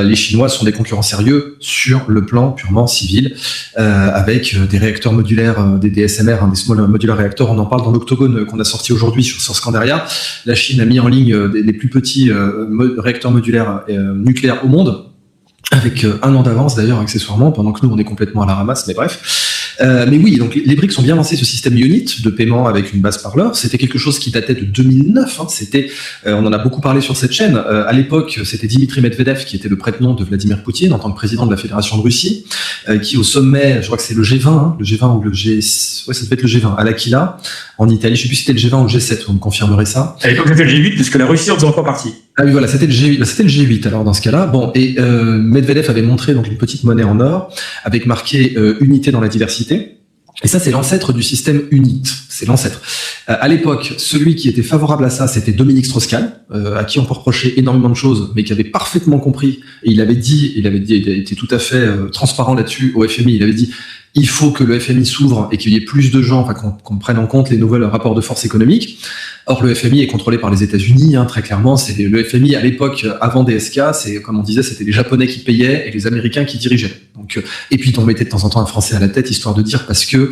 les Chinois sont des concurrents sérieux sur le plan purement civil, avec des réacteurs modulaires, des DSMR, des Small Modular Reactors. On en parle dans l'Octogone qu'on a sorti aujourd'hui sur Scandaria. La Chine a mis en ligne les plus petits réacteurs modulaires nucléaires au monde, avec un an d'avance d'ailleurs accessoirement, pendant que nous on est complètement à la ramasse, mais bref. Mais oui, donc les BRICS ont bien lancé ce système UNIT de paiement avec une base par l'heure. C'était quelque chose qui datait de 2009. On en a beaucoup parlé sur cette chaîne. À l'époque, c'était Dimitri Medvedev qui était le prête-nom de Vladimir Poutine en tant que président de la Fédération de Russie, qui au sommet, je crois que c'est le G20, le G20 ou le G, ouais, ça devait être le G20 à l'Aquila en Italie. Je sais plus si c'était le G20 ou le G7. Vous me confirmerez ça. À l'époque, c'était le G8 puisque la Russie en faisait encore partie. Ah oui, voilà, c'était le G8 alors dans ce cas-là. Bon, et Medvedev avait montré donc une petite monnaie en or avec marqué unité dans la diversité. Et ça, c'est l'ancêtre du système UNIT. C'est l'ancêtre. À l'époque, celui qui était favorable à ça, c'était Dominique Strauss-Kahn, à qui on peut reprocher énormément de choses, mais qui avait parfaitement compris. Et il était tout à fait transparent là-dessus au FMI. Il avait dit, il faut que le FMI s'ouvre et qu'il y ait plus de gens, enfin qu'on prenne en compte les nouveaux rapports de force économique. Or, le FMI est contrôlé par les États-Unis, très clairement. C'est le FMI à l'époque, avant DSK, c'est comme on disait, c'était les Japonais qui payaient et les Américains qui dirigeaient. Donc, et puis on mettait de temps en temps un Français à la tête, histoire de dire parce que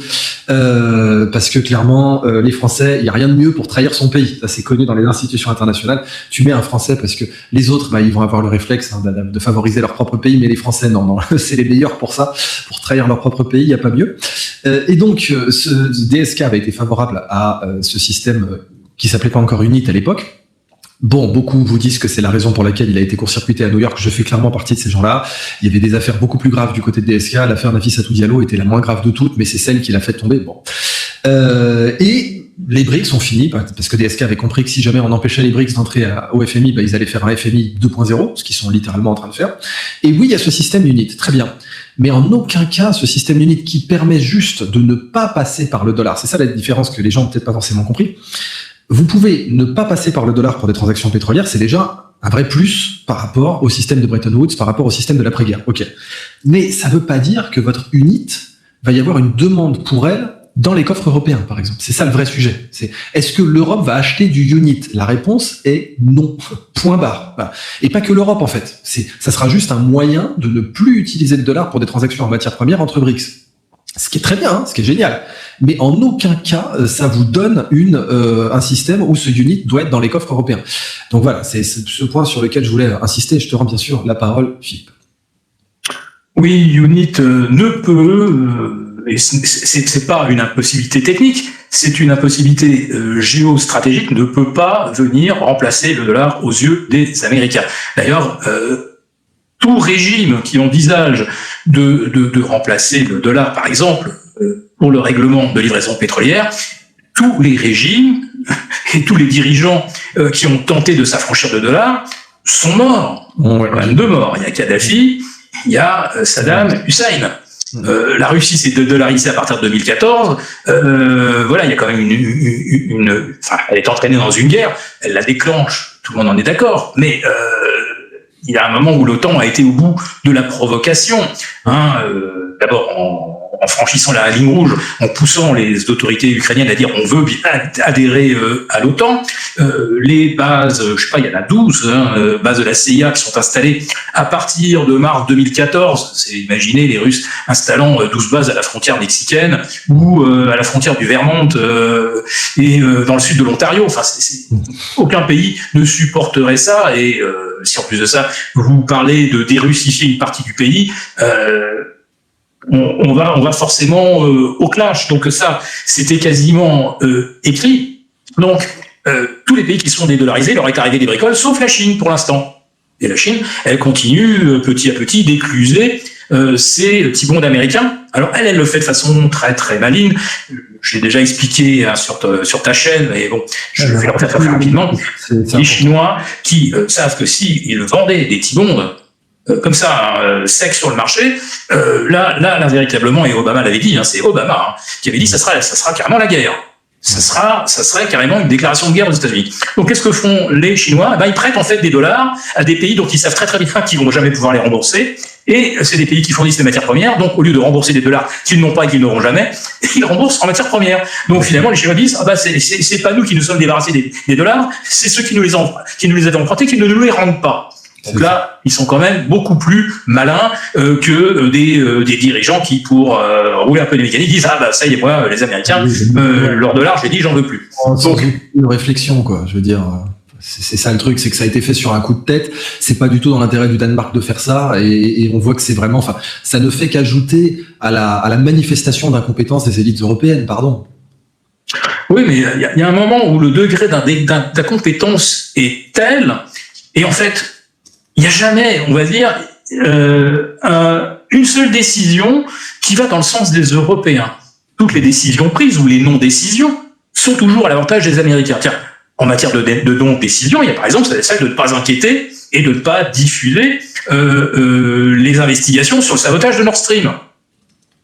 clairement, les Français, il y a rien de mieux pour trahir son pays. Ça, c'est connu dans les institutions internationales. Tu mets un Français parce que les autres, ils vont avoir le réflexe de favoriser leur propre pays, mais les Français, non, c'est les meilleurs pour ça, pour trahir leur propre pays. Il y a pas mieux. Et donc, ce DSK avait été favorable à ce système qui s'appelait pas encore UNIT à l'époque. Bon, beaucoup vous disent que c'est la raison pour laquelle il a été court-circuité à New York. Je fais clairement partie de ces gens-là. Il y avait des affaires beaucoup plus graves du côté de DSK. L'affaire Nafissatou Diallo était la moins grave de toutes, mais c'est celle qui l'a fait tomber. Bon. Et les BRICS ont fini, parce que DSK avait compris que si jamais on empêchait les BRICS d'entrer au FMI, ils allaient faire un FMI 2.0, ce qu'ils sont littéralement en train de faire. Et oui, il y a ce système UNIT, très bien. Mais en aucun cas, ce système UNIT qui permet juste de ne pas passer par le dollar. C'est ça la différence que les gens n'ont peut-être pas forcément compris. Vous pouvez ne pas passer par le dollar pour des transactions pétrolières, c'est déjà un vrai plus par rapport au système de Bretton Woods, par rapport au système de l'après-guerre. Ok. Mais ça veut pas dire que votre UNIT va y avoir une demande pour elle dans les coffres européens, par exemple. C'est ça le vrai sujet. C'est, est-ce que l'Europe va acheter du UNIT? La réponse est non. Point barre. Voilà. Et pas que l'Europe, en fait. Ça sera juste un moyen de ne plus utiliser le dollar pour des transactions en matières premières entre BRICS. Ce qui est très bien, ce qui est génial. Mais en aucun cas, ça vous donne un système où ce UNIT doit être dans les coffres européens. Donc voilà, c'est ce point sur lequel je voulais insister. Je te rends bien sûr la parole, Philippe. Oui, UNIT ne peut, et c'est pas une impossibilité technique, c'est une impossibilité géostratégique, ne peut pas venir remplacer le dollar aux yeux des Américains. D'ailleurs, tout régime qui envisage de remplacer le dollar, par exemple, pour le règlement de livraison pétrolière, tous les régimes et tous les dirigeants qui ont tenté de s'affranchir de dollar sont morts. Il y a même deux morts. Il y a Kadhafi, il y a Saddam Hussein. La Russie s'est dollarisée à partir de 2014. Voilà, il y a quand même elle est entraînée dans une guerre, elle la déclenche, tout le monde en est d'accord, mais il y a un moment où l'OTAN a été au bout de la provocation, d'abord en franchissant la ligne rouge, en poussant les autorités ukrainiennes à dire on veut bien adhérer à l'OTAN. Les bases, je sais pas, il y en a 12 bases de la CIA qui sont installées à partir de mars 2014. C'est imaginez les Russes installant 12 bases à la frontière mexicaine ou à la frontière du Vermont et dans le sud de l'Ontario. Enfin, aucun pays ne supporterait ça. Et si en plus de ça, vous parlez de dérussifier une partie du pays, on va forcément au clash. Donc ça, c'était quasiment écrit. Donc tous les pays qui sont dédollarisés, leur est arrivé des bricoles, sauf la Chine pour l'instant. Et la Chine, elle continue petit à petit d'écluser ces petits bonds américains. Alors elle le fait de façon très très maligne. Je l'ai déjà expliqué sur ta chaîne, mais bon, je vais le refaire très rapidement. Les Chinois qui savent que s'ils vendaient des T-bonds comme ça, sec sur le marché, là, véritablement, et Obama l'avait dit, c'est Obama qui avait dit ça sera carrément la guerre. Ça serait carrément une déclaration de guerre aux États-Unis. Donc, qu'est-ce que font les Chinois? Ils prêtent en fait des dollars à des pays dont ils savent très très bien qu'ils vont jamais pouvoir les rembourser. Et c'est des pays qui fournissent des matières premières. Donc, au lieu de rembourser des dollars qu'ils n'ont pas et qu'ils n'auront jamais, ils remboursent en matières premières. Donc, finalement, les Chinois disent c'est pas nous qui nous sommes débarrassés des dollars, c'est ceux qui nous les avaient empruntés qui ne nous les rendent pas. Donc là, ils sont quand même beaucoup plus malins que des dirigeants qui, pour rouler un peu les mécaniques, disent ça y est, moi, les Américains, leur dollar, j'ai dit, j'en veux plus. Donc une réflexion, quoi. Je veux dire, c'est ça le truc, c'est que ça a été fait sur un coup de tête. C'est pas du tout dans l'intérêt du Danemark de faire ça, et on voit que c'est vraiment, enfin, ça ne fait qu'ajouter à la manifestation d'incompétence des élites européennes, pardon. Oui, mais il y a un moment où le degré d'incompétence est tel, et en fait, il n'y a jamais, on va dire, une seule décision qui va dans le sens des Européens. Toutes les décisions prises ou les non-décisions sont toujours à l'avantage des Américains. Tiens, en matière de non-décision, il y a par exemple celle de ne pas inquiéter et de ne pas diffuser les investigations sur le sabotage de Nord Stream.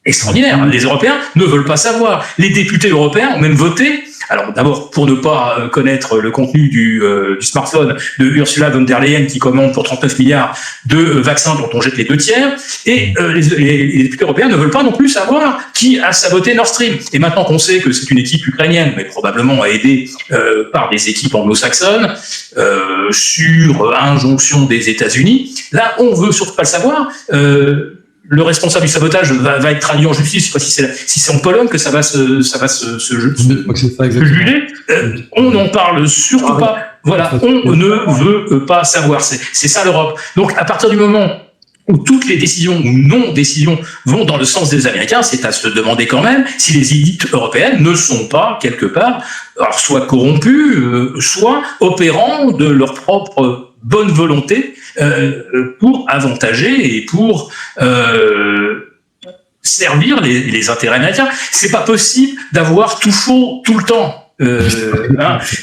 Extraordinaire. Les Européens ne veulent pas savoir. Les députés européens ont même voté, alors d'abord pour ne pas connaître le contenu du smartphone de Ursula von der Leyen qui commande pour 39 milliards de vaccins dont on jette les 2/3, et les députés européens ne veulent pas non plus savoir qui a saboté Nord Stream. Et maintenant qu'on sait que c'est une équipe ukrainienne, mais probablement aidée par des équipes anglo-saxonnes, sur injonction des États-Unis, là on veut surtout pas le savoir. Le responsable du sabotage va être traduit en justice. Je ne sais pas si c'est en Pologne que ça va se juger. On n'en parle surtout pas. Voilà, on ne veut pas savoir. C'est ça l'Europe. Donc, à partir du moment où toutes les décisions ou non-décisions vont dans le sens des Américains, c'est à se demander quand même si les élites européennes ne sont pas, quelque part, alors soit corrompues, soit opérant de leur propre bonne volonté pour avantager et pour servir les intérêts américains. C'est pas possible d'avoir tout faux tout le temps.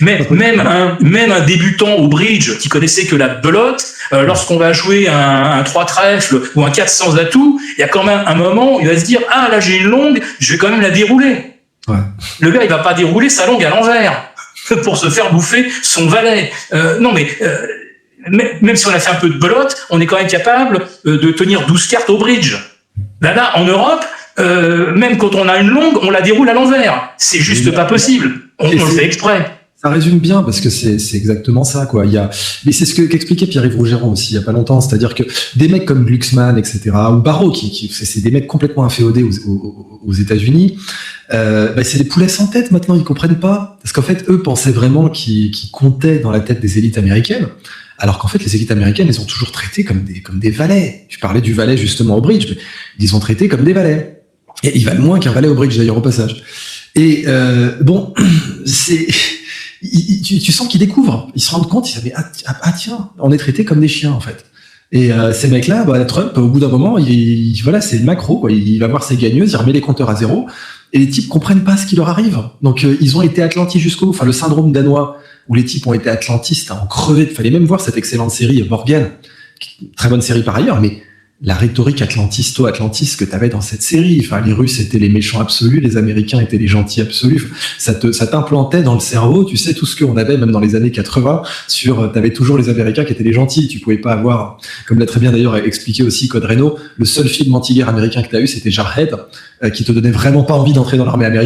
Même un débutant au bridge qui connaissait que la belote, lorsqu'on va jouer un 3 trèfle ou un 4 sans atout, il y a quand même un moment où il va se dire là j'ai une longue, je vais quand même la dérouler. Ouais. Le gars il va pas dérouler sa longue à l'envers pour se faire bouffer son valet. Non mais même si on a fait un peu de belote, on est quand même capable de tenir 12 cartes au bridge. Là, en Europe, même quand on a une longue, on la déroule à l'envers. C'est juste pas possible. On le fait exprès. Ça résume bien parce que c'est exactement ça, quoi. Mais c'est ce qu'expliquait Pierre-Yves Rougeron aussi il y a pas longtemps, c'est-à-dire que des mecs comme Glucksmann, etc., ou Barrault, c'est des mecs complètement inféodés aux États-Unis. C'est des poulets sans tête maintenant, ils comprennent pas, parce qu'en fait eux pensaient vraiment qu'ils comptaient dans la tête des élites américaines. Alors qu'en fait, les élites américaines, elles ont toujours traité comme des valets. Tu parlais du valet justement au bridge, mais ils ont traité comme des valets. Et ils valent moins qu'un valet au bridge d'ailleurs au passage. Et tu sens qu'ils découvrent, ils se rendent compte, ils disent tiens, on est traité comme des chiens en fait. Et ces mecs-là, Trump, au bout d'un moment, voilà, c'est le macro, quoi. Il va voir ses gagneuses, il remet les compteurs à zéro, et les types comprennent pas ce qui leur arrive. Donc ils ont été atlantis jusqu'au bout. Enfin, le syndrome danois, où les types ont été atlantistes, en crevé. Fallait même voir cette excellente série Borgen, très bonne série par ailleurs, mais la rhétorique atlantisto-atlantiste que t'avais dans cette série. Enfin, les Russes étaient les méchants absolus, les Américains étaient les gentils absolus. Ça t'implantait dans le cerveau, tu sais, tout ce qu'on avait, même dans les années 80, t'avais toujours les Américains qui étaient les gentils. Tu pouvais pas avoir, comme l'a très bien d'ailleurs expliqué aussi Code Reno, le seul film anti-guerre américain que t'as eu, c'était Jarhead, qui te donnait vraiment pas envie d'entrer dans l'armée américaine.